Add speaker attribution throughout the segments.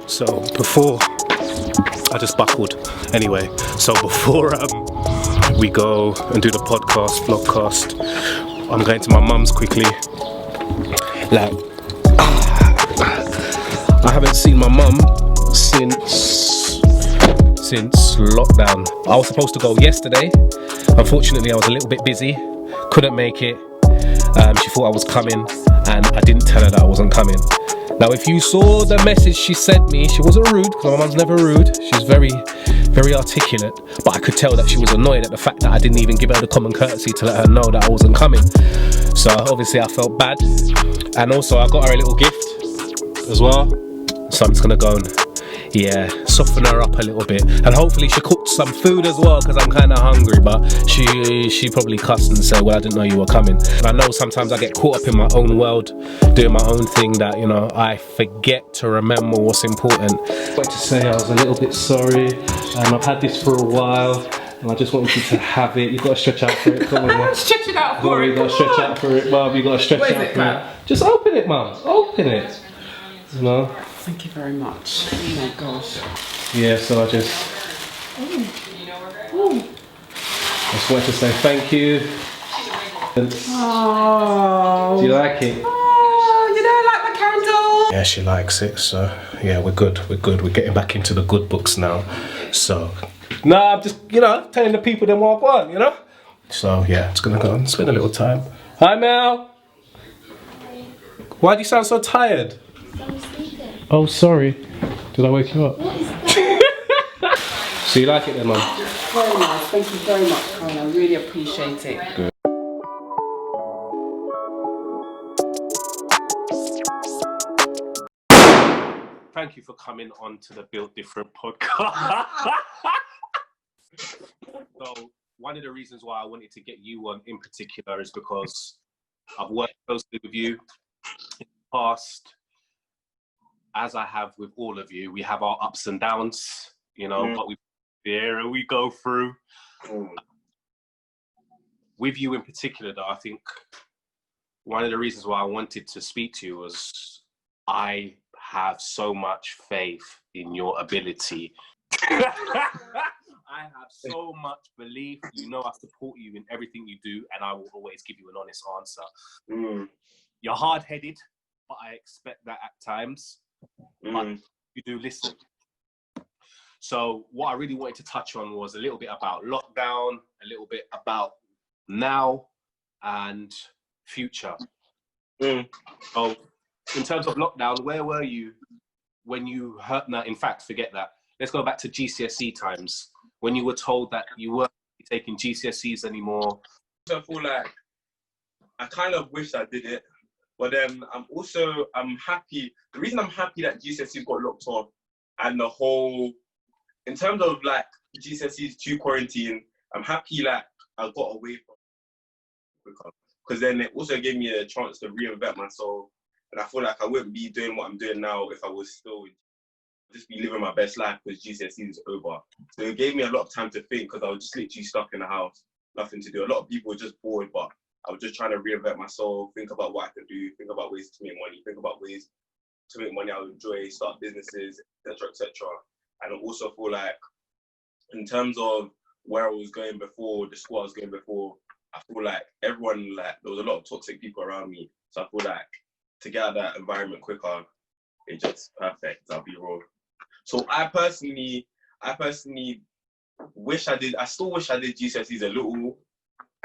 Speaker 1: So before I just buckled. Anyway, so before we go and do the vlogcast, I'm going to my mum's quickly. Like, I haven't seen my mum since lockdown. I was supposed to go yesterday. Unfortunately, I was a little bit busy, couldn't make it. She thought I was coming, and I didn't tell her that I wasn't coming. Now, if you saw the message she sent me, she wasn't rude, because my mum's never rude. She's very, very articulate, but I could tell that she was annoyed at the fact that I didn't even give her the common courtesy to let her know that I wasn't coming. So obviously I felt bad, and also I got her a little gift as well. So I'm just gonna go and soften her up a little bit, and hopefully she cooked some food as well, because I'm kind of hungry. But she probably cussed and said, well, I didn't know you were coming. And I know sometimes I get caught up in my own world, doing my own thing, that, you know, I forget to remember what's important. I wanted to say I was a little bit sorry. I've had this for a while, and I just wanted you to have it. You've got to stretch out for it. Come on, Mum.
Speaker 2: Stretch it out for it.
Speaker 1: You've got to stretch out for it, Mum. You've got to stretch out for it. Just open it, Mum. Open it. You know?
Speaker 2: Thank you very much. Oh my gosh.
Speaker 1: Yeah, so I just wanted to say thank you.
Speaker 2: Oh.
Speaker 1: Do you like it?
Speaker 2: Oh, you don't like the candle?
Speaker 1: Yeah, she likes it, so yeah, we're good. We're getting back into the good books now. So, I'm just, telling the people them what I want, So yeah, it's gonna go and spend a little time. Hi, Mel. Why do you sound so tired? Oh, sorry. Did I wake you up?
Speaker 3: What is that?
Speaker 1: So you like it then, Mum?
Speaker 2: Very nice. Thank you very much, Colin. I really appreciate it.
Speaker 1: Good. Thank you for coming on to the Built Different podcast. So one of the reasons why I wanted to get you on in particular is because I've worked closely with you in the past. As I have with all of you, we have our ups and downs, but we go through. With you in particular, though, I think one of the reasons why I wanted to speak to you was I have so much faith in your ability. I have so much belief. I support you in everything you do, and I will always give you an honest answer. You're hard-headed, but I expect that at times. But you do listen. So what I really wanted to touch on was a little bit about lockdown, a little bit about now and future. So in terms of lockdown, where were you when you heard that? In fact, forget that. Let's go back to GCSE times, when you were told that you weren't taking GCSEs anymore.
Speaker 4: So I feel like I kind of wish I did it. But then I'm happy. The reason I'm happy that GCSEs got locked off, and the whole, in terms of like GCSEs to quarantine, I'm happy like I got away from it, because then it also gave me a chance to reinvent myself. And I feel like I wouldn't be doing what I'm doing now if I was still just be living my best life because GCSEs is over. So it gave me a lot of time to think, because I was just literally stuck in the house, nothing to do. A lot of people were just bored, but I was just trying to reinvent myself, think about what I could do, think about ways to make money, think about ways to make money I would enjoy, start businesses, etc., etc. And I also feel like, in terms of where I was going before, the school I was going before, I feel like everyone, like, there was a lot of toxic people around me. So I feel like to get out of that environment quicker, it's just perfect, I'll be real. So I personally wish I did, I still wish I did GCSEs a little,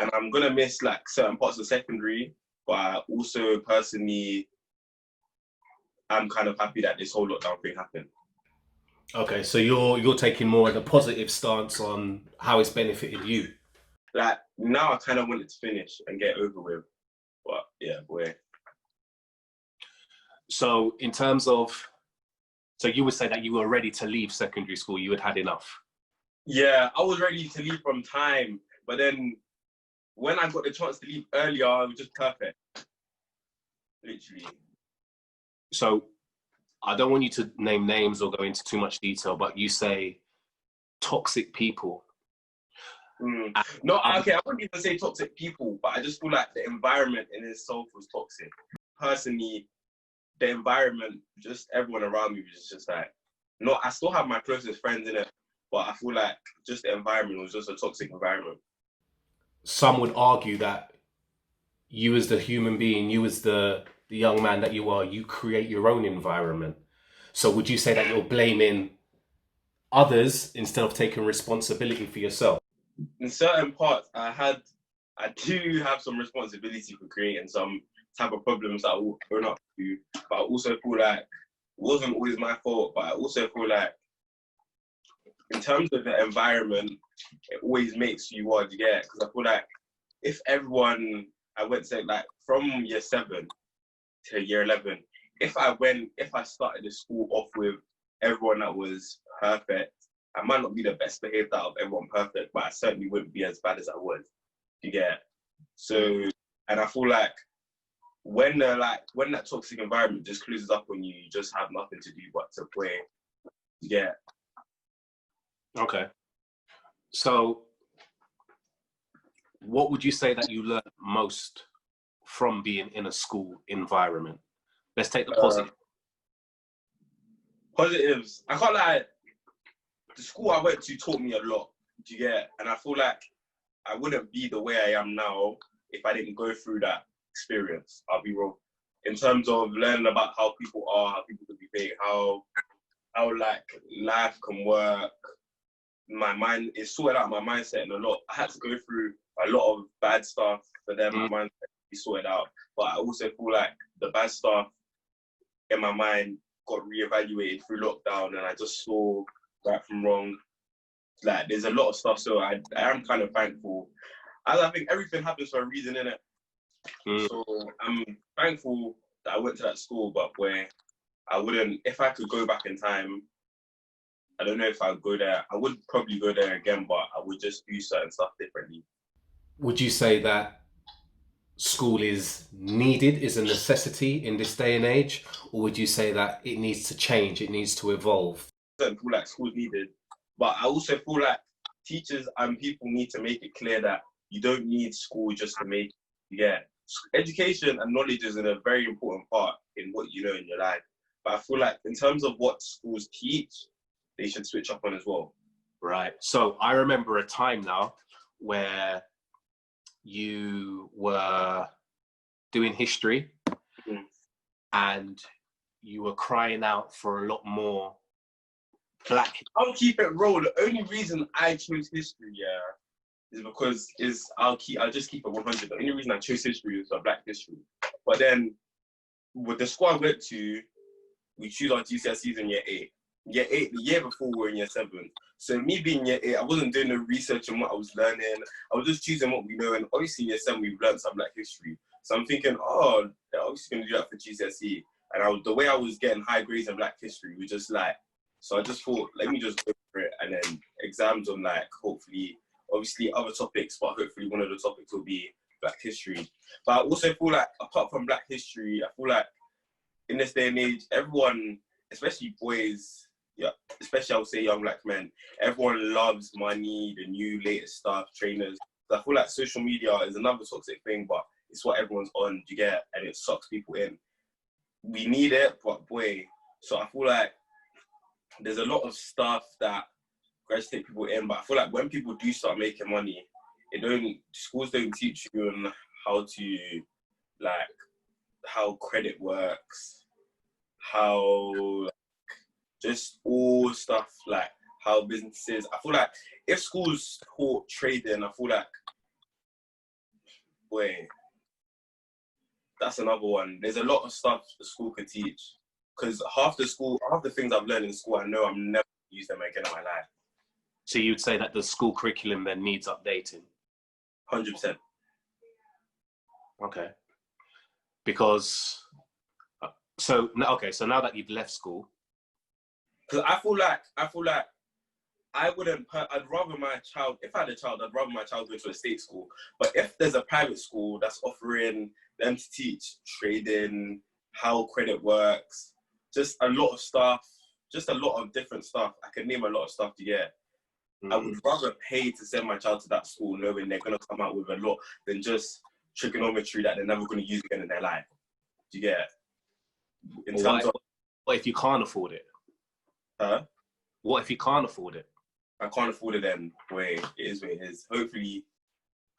Speaker 4: and I'm gonna miss like certain parts of secondary, but I also personally, I'm kind of happy that this whole lockdown thing happened.
Speaker 1: Okay, so you're taking more of a positive stance on how it's benefited you.
Speaker 4: Like now I kind of want it to finish and get over with, but yeah, boy.
Speaker 1: So in terms of, so you would say that you were ready to leave secondary school, you had enough?
Speaker 4: Yeah, I was ready to leave from time, but then when I got the chance to leave earlier, it was just perfect. Literally.
Speaker 1: So I don't want you to name names or go into too much detail, but you say toxic people.
Speaker 4: No, okay, I wouldn't even say toxic people, but I just feel like the environment in itself was toxic. Personally, the environment, just everyone around me was just like, not, I still have my closest friends in it, but I feel like just the environment was just a toxic environment.
Speaker 1: Some would argue that you as the human being, you as the young man that you are, you create your own environment. So would you say that you're blaming others instead of taking responsibility for yourself?
Speaker 4: In certain parts, I do have some responsibility for creating some type of problems that I will grown up to, but I also feel like it wasn't always my fault, but I also feel like in terms of the environment, it always makes you what you get. Because I feel like if everyone, I went to like from year 7 to year 11, if I started the school off with everyone that was perfect, I might not be the best behaved out of everyone perfect, but I certainly wouldn't be as bad as I was. You get? So, and I feel like when that toxic environment just closes up on you, you just have nothing to do but to play. Yeah.
Speaker 1: Okay. So what would you say that you learned most from being in a school environment? Let's take the positive.
Speaker 4: Positives. I can't lie. The school I went to taught me a lot. Do you get? And I feel like I wouldn't be the way I am now if I didn't go through that experience. I'll be wrong. In terms of learning about how people are, how people can be big, how like life can work. My mind is sorted out my mindset and a lot. I had to go through a lot of bad stuff for them, my mindset to be sorted out. But I also feel like the bad stuff in my mind got reevaluated through lockdown, and I just saw right from wrong. Like there's a lot of stuff, so I am kind of thankful. As I think everything happens for a reason, innit? So I'm thankful that I went to that school, but where I wouldn't, if I could go back in time, I don't know if I'd go there. I would probably go there again, but I would just do certain stuff differently.
Speaker 1: Would you say that school is needed, is a necessity in this day and age? Or would you say that it needs to change, it needs to evolve?
Speaker 4: I don't feel like school's needed, but I also feel like teachers and people need to make it clear that you don't need school just to make it. Yeah. Education and knowledge is a very important part in what you know in your life. But I feel like in terms of what schools teach, they should switch up on as well.
Speaker 1: Right. So I remember a time now where you were doing history and you were crying out for a lot more black.
Speaker 4: I'll keep it real. The only reason I chose history, is because I'll just keep it 100. The only reason I chose history is for black history. But then with the school I went to, we choose our GCSEs in year 8. Year 8, the year before we were in year 7. So me being year 8, I wasn't doing the research on what I was learning. I was just choosing what we know. And obviously in year 7, we've learned some black history. So I'm thinking, oh, they're obviously going to do that for GCSE. And the way I was getting high grades in black history was just like, so I just thought, let me just go for it. And then exams on like, hopefully, obviously other topics, but hopefully one of the topics will be black history. But I also feel like, apart from black history, I feel like in this day and age, everyone, especially boys, especially I would say young black men, everyone loves money, the new latest stuff, trainers. So I feel like social media is another toxic thing, but it's what everyone's on, you get, and it sucks people in. We need it, but boy, so I feel like there's a lot of stuff that graduate people in, but I feel like when people do start making money, schools don't teach you on how to, like, how credit works, how, just all stuff like how businesses. I feel like if schools taught trading, I feel like, boy, that's another one. There's a lot of stuff the school could teach, because half the things I've learned in school, I know I'm never going to use them again in my life.
Speaker 1: So you'd say that the school curriculum then needs updating?
Speaker 4: 100%.
Speaker 1: Okay. Because, so now that you've left school,
Speaker 4: because I feel like I'd rather my child, if I had a child, I'd rather my child go to a state school. But if there's a private school that's offering them to teach trading, how credit works, just a lot of stuff, just a lot of different stuff. I can name a lot of stuff to get. I would rather pay to send my child to that school knowing they're going to come out with a lot than just trigonometry that they're never going to use again in their life. Do you get? In terms of,
Speaker 1: what if you can't afford it?
Speaker 4: Huh?
Speaker 1: What if you can't afford it?
Speaker 4: I can't afford it then. Wait, it is what it is. Hopefully,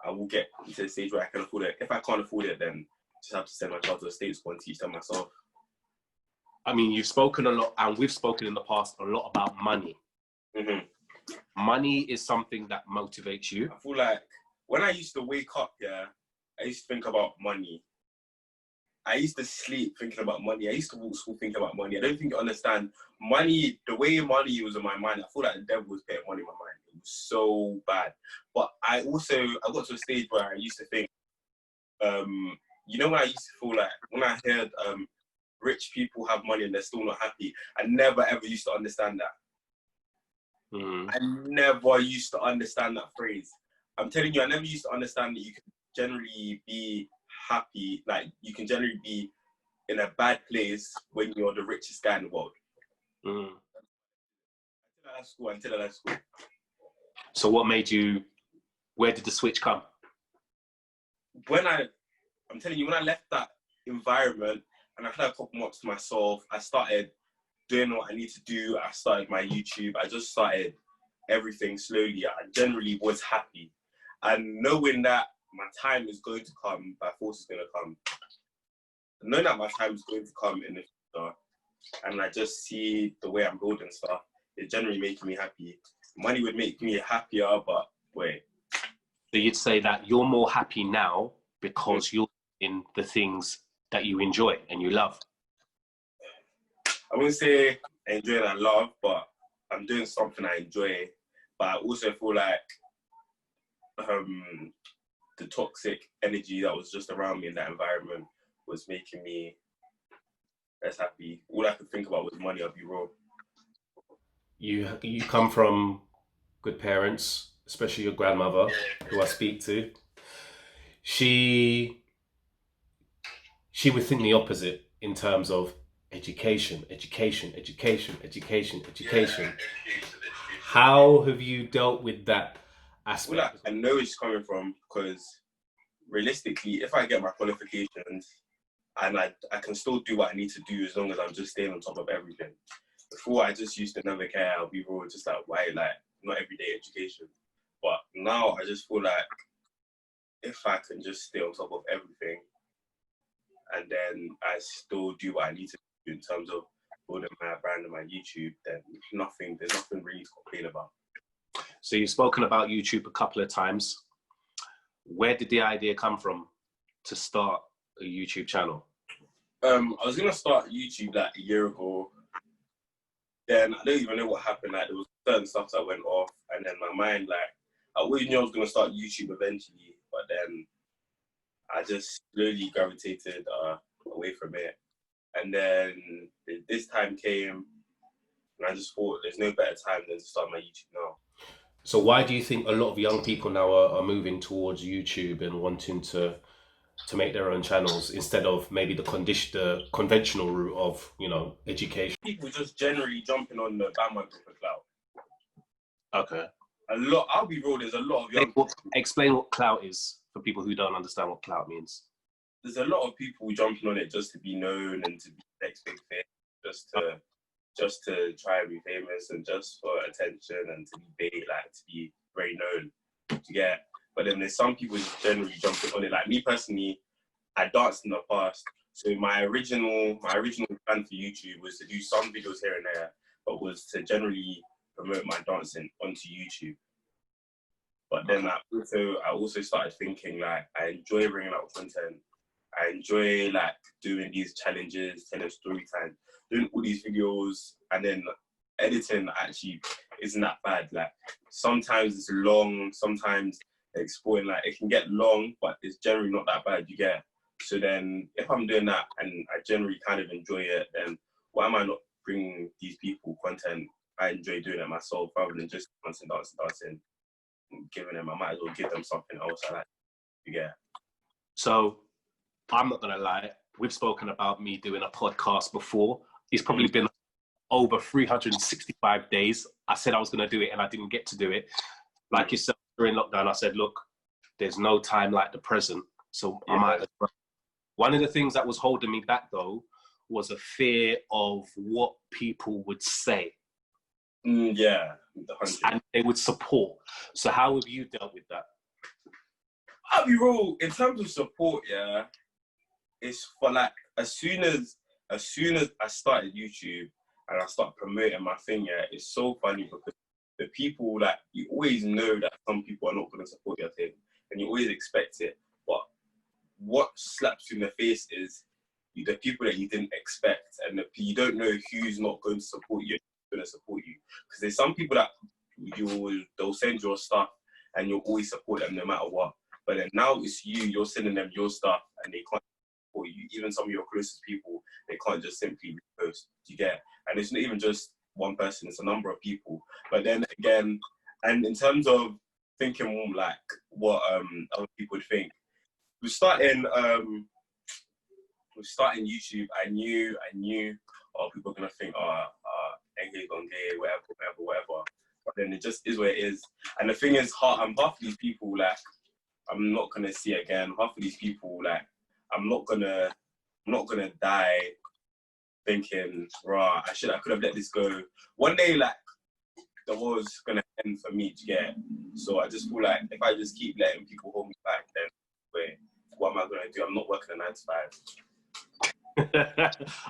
Speaker 4: I will get to the stage where I can afford it. If I can't afford it, then just have to send my child to a state school and teach them myself.
Speaker 1: I mean, you've spoken a lot, and we've spoken in the past a lot about money.
Speaker 4: hmm
Speaker 1: Money is something that motivates you.
Speaker 4: I feel like when I used to wake up, I used to think about money. I used to sleep thinking about money. I used to walk to school thinking about money. I don't think you understand money, the way money was in my mind. I feel like the devil was getting money in my mind. It was so bad. But I got to a stage where I used to think, you know, when I used to feel like, when I heard rich people have money and they're still not happy, I never ever used to understand that. I never used to understand that phrase. I'm telling you, I never used to understand that you can generally be happy, like you can generally be in a bad place when you're the richest guy in the world. Until I left school.
Speaker 1: So what made you, where did the switch come?
Speaker 4: I'm telling you, when I left that environment and I had a couple months to myself, I started doing what I need to do. I started my YouTube. I just started everything slowly. I generally was happy. And knowing that my time is going to come, by force is going to come. Knowing that my time is going to come in the future, and I just see the way I'm building stuff, it's generally making me happy. Money would make me happier, but wait.
Speaker 1: So you'd say that you're more happy now because you're in the things that you enjoy and you love?
Speaker 4: I wouldn't say I enjoy and I love, but I'm doing something I enjoy. But I also feel like the toxic energy that was just around me in that environment was making me less happy. All I could think about was money, I'll be real.
Speaker 1: You come from good parents, especially your grandmother, who I speak to. She would think the opposite in terms of education. How have you dealt with that aspect?
Speaker 4: Well, I know it's coming from, because realistically, if I get my qualifications and I can still do what I need to do as long as I'm just staying on top of everything. Before, I just used to never care. I'll be real, just like, why, like, not everyday education. But now I just feel like if I can just stay on top of everything and then I still do what I need to do in terms of building my brand and my YouTube, then there's nothing really to complain about.
Speaker 1: So you've spoken about YouTube a couple of times. Where did the idea come from to start a YouTube channel?
Speaker 4: I was going to start YouTube like a year ago. Then I don't even know what happened. Like, there was certain stuff that went off, and then my mind, like, I always knew I was going to start YouTube eventually, but then I just slowly gravitated away from it. And then this time came, and I just thought there's no better time than to start my YouTube now.
Speaker 1: So why do you think a lot of young people now are moving towards YouTube and wanting to make their own channels instead of maybe the conventional route of, you know, education?
Speaker 4: People just generally jumping on the bandwagon for clout.
Speaker 1: Okay.
Speaker 4: I'll be real, there's a lot of young people.
Speaker 1: Explain what clout is for people who don't understand what clout means.
Speaker 4: There's a lot of people jumping on it just to be known and to be next big thing, just to try and be famous and just for attention and to be big, like to be very known. But then there's some people just generally jumping on it. Like me personally, I danced in the past, so my original plan for YouTube was to do some videos here and there, but was to generally promote my dancing onto YouTube. But then I also started thinking, like, I enjoy bringing out content. I enjoy like doing these challenges, telling story time, doing all these videos, and then editing actually isn't that bad. Like sometimes it's long, sometimes exploring, like it can get long, but it's generally not that bad, you get. So then if I'm doing that and I generally kind of enjoy it, then why am I not bringing these people content? I enjoy doing it myself rather than just dancing, giving them, I might as well give them something else I like, you get.
Speaker 1: So I'm not gonna lie, we've spoken about me doing a podcast before. It's probably been over 365 days. I said I was gonna do it and I didn't get to do it. Like yourself, during lockdown, I said, look, there's no time like the present. So I might as well. One of the things that was holding me back though, was a fear of what people would say.
Speaker 4: Yeah, 100.
Speaker 1: and they would support. So how have you dealt with that?
Speaker 4: I'll be real. In terms of support, yeah, it's for like as soon as I started YouTube and I started promoting my thing, yeah, it's so funny because the people, like, you always know that some people are not going to support your thing, and you always expect it. But what slaps you in the face is the people that you didn't expect, and you don't know who's not going to support you, going to support you. Because there's some people that they'll send your stuff and you'll always support them no matter what. But then now it's you're sending them your stuff and they can't support you. Even some of your closest people, they can't just simply repost. You get? And it's not even just one person, it's a number of people. But then again, and in terms of thinking like what other people would think, we're starting YouTube. I knew people are gonna think, Enge Gonge, whatever. But then it just is what it is. And the thing is, half of these people, like, I'm not gonna see again. Half of these people, like, I'm not gonna die thinking, rah, I could have let this go. One day, like, the world's gonna end for me to get. So I just feel like if I just keep letting people hold me back, then wait, what am I gonna do? I'm not working a 9 to 5.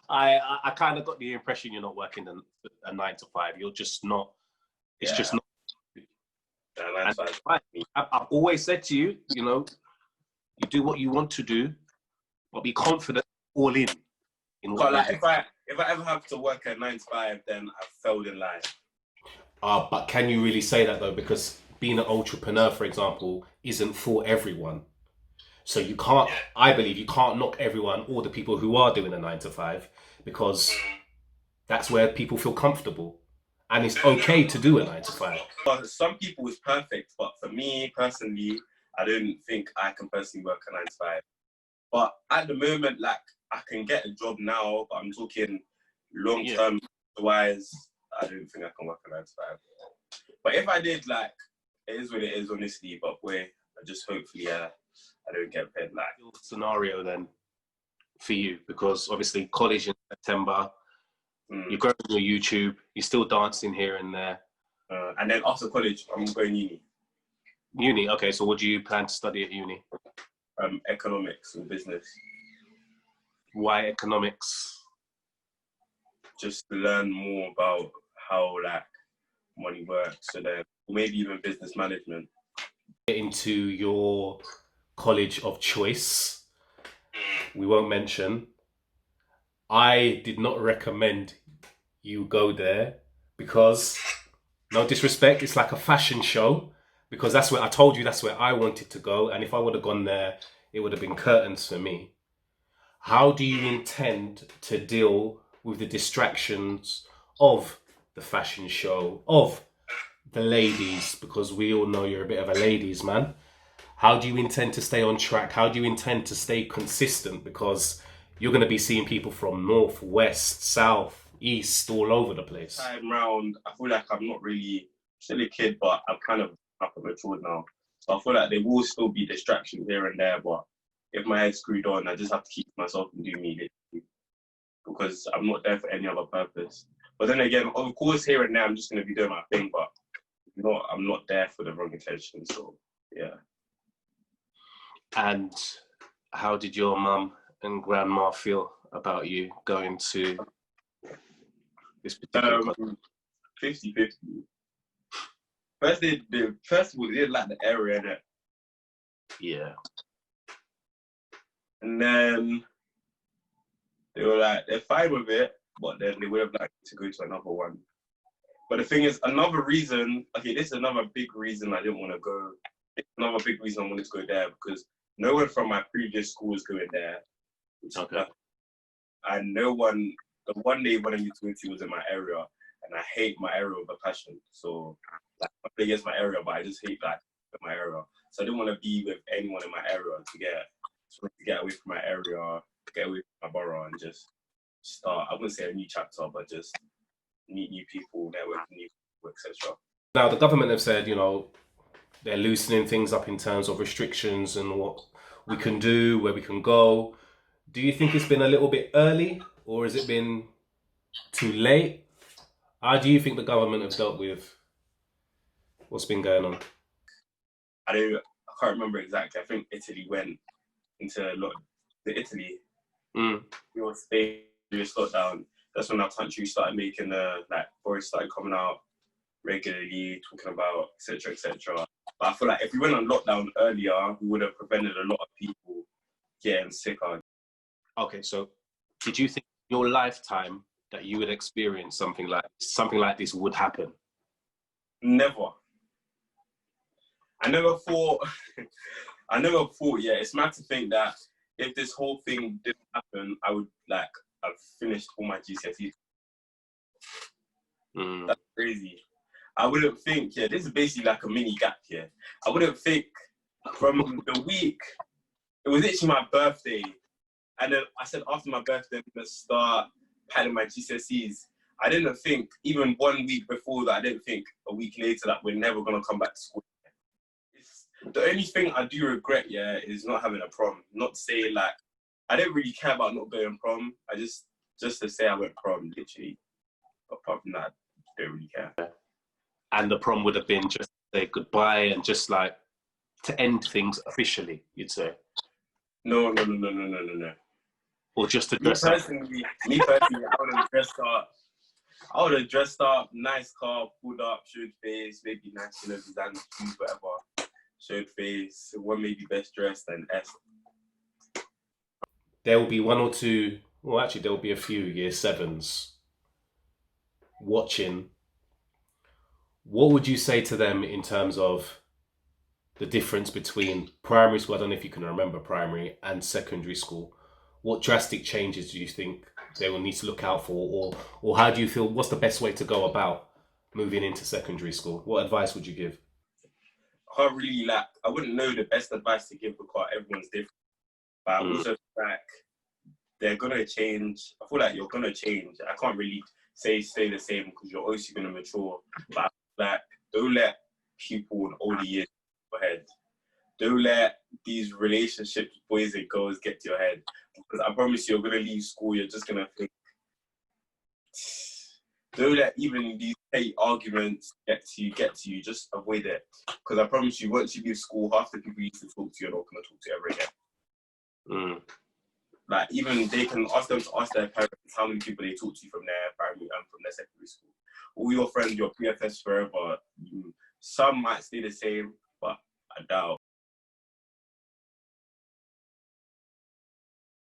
Speaker 1: I kind of got the impression you're not working a 9 to 5. You're just not. It's just not.
Speaker 4: Yeah, 9 to 5.
Speaker 1: I've always said to you, you do what you want to do, but be confident, all in.
Speaker 4: Like, if I ever have to work at 9 to 5, then I've failed in life.
Speaker 1: But can you really say that though? Because being an entrepreneur, for example, isn't for everyone. So you can't, I believe you can't knock everyone or the people who are doing a 9 to 5, because that's where people feel comfortable. And it's okay to do a 9 to 5.
Speaker 4: For some people it's perfect, but for me personally, I don't think I can personally work a 9 to 5. But at the moment, like, I can get a job now, but I'm talking long term wise, I don't think I can work a 9 to 5. But if I did, like, it is what it is, honestly. But boy, I just hopefully I don't get paid. Like,
Speaker 1: scenario then for you, because obviously college in September, you're growing your YouTube, you're still dancing here and there.
Speaker 4: And then after college, I'm going uni.
Speaker 1: Uni, okay. So what do you plan to study at uni?
Speaker 4: Economics or business.
Speaker 1: Why economics?
Speaker 4: Just to learn more about how, like, money works, so then maybe even business management.
Speaker 1: Get into your college of choice. We won't mention. I did not recommend you go there because, no disrespect, it's like a fashion show, because that's where I told you that's where I wanted to go, and if I would have gone there, it would have been curtains for me. How do you intend to deal with the distractions of the fashion show, of the ladies, because we all know you're a bit of a ladies man? How do you intend to stay on track? How do you intend to stay consistent? Because you're going to be seeing people from north, west, south, east, all over the place.
Speaker 4: Time round, I feel like I'm not really still a kid, but I'm kind of up and matured now. So I feel like there will still be distractions here and there, but if my head's screwed on, I just have to keep myself and do me, because I'm not there for any other purpose. But then again, of course, here and there, I'm just going to be doing my thing, but I'm not there for the wrong intention. So yeah.
Speaker 1: And how did your mum and grandma feel about you going to this particular
Speaker 4: 50-50. First of all, they didn't like the area, innit?
Speaker 1: Yeah.
Speaker 4: And then they were like, they're fine with it, but then they would have liked to go to another one. But the thing is, another reason, this is another big reason I didn't want to go. Another big reason I wanted to go there, because no one from my previous school was going there.
Speaker 1: Okay.
Speaker 4: And the one they wanted me to go to was in my area, and I hate my area with a passion. So, like, I'm against my area, but I just hate that my area. So I didn't want to be with anyone in my area to get away from my area, get away from my borough, and just start, I wouldn't say a new chapter, but just meet new people, network new people, etc.
Speaker 1: Now, the government have said, they're loosening things up in terms of restrictions and what we can do, where we can go. Do you think it's been a little bit early, or has it been too late? How do you think the government have dealt with what's been going on?
Speaker 4: I can't remember exactly. I think Italy went into Italy.
Speaker 1: Mm.
Speaker 4: We were staying this lockdown. That's when our country started making Boris started coming out regularly, talking about etc. etc. But I feel like if we went on lockdown earlier, we would have prevented a lot of people getting sicker.
Speaker 1: Okay, so did you think in your lifetime that you would experience something like this would happen?
Speaker 4: Never. I never thought. I never thought. Yeah, it's mad to think that if this whole thing didn't happen, I would have finished all my GCSEs.
Speaker 1: Mm.
Speaker 4: That's crazy. I wouldn't think. Yeah, this is basically like a mini gap here. I wouldn't think from the week. It was literally my birthday, and then I said after my birthday I'm gonna start planning my GCSEs. I didn't think even 1 week before that. I didn't think a week later that we're never gonna come back to school. The only thing I do regret, yeah, is not having a prom. Not to say I don't really care about not going prom. I just to say I went prom, literally. But apart from that, I don't really care.
Speaker 1: And the prom would have been just to say goodbye and just like to end things officially, you'd say?
Speaker 4: No.
Speaker 1: Or just to
Speaker 4: Me
Speaker 1: dress up?
Speaker 4: personally, I would have dressed up. I would have dressed up, nice car, pulled up, showed face, maybe nice, designer shoes, whatever. Showed face, one maybe best dressed and S.
Speaker 1: There will be one or two, well, actually, there will be a few year sevens watching. What would you say to them in terms of the difference between primary school, I don't know if you can remember primary, and secondary school? What drastic changes do you think they will need to look out for? Or how do you feel, what's the best way to go about moving into secondary school? What advice would you give?
Speaker 4: I can't really I wouldn't know the best advice to give because everyone's different. But I also feel like they're gonna change. I feel like you're gonna change. I can't really say stay the same because you're obviously gonna mature. But I feel like don't let people in older years get to your head. Don't let these relationships, boys and girls, get to your head. Because I promise you're gonna leave school. You're just gonna think. Don't let even these petty arguments get to you. Just avoid it. Because I promise you, once you leave school, half the people you used to talk to, you're not going to talk to ever again. Even they can ask them to ask their parents how many people they talk to from their primary and from their secondary school. All your friends, your PFS forever. Some might stay the same, but I doubt.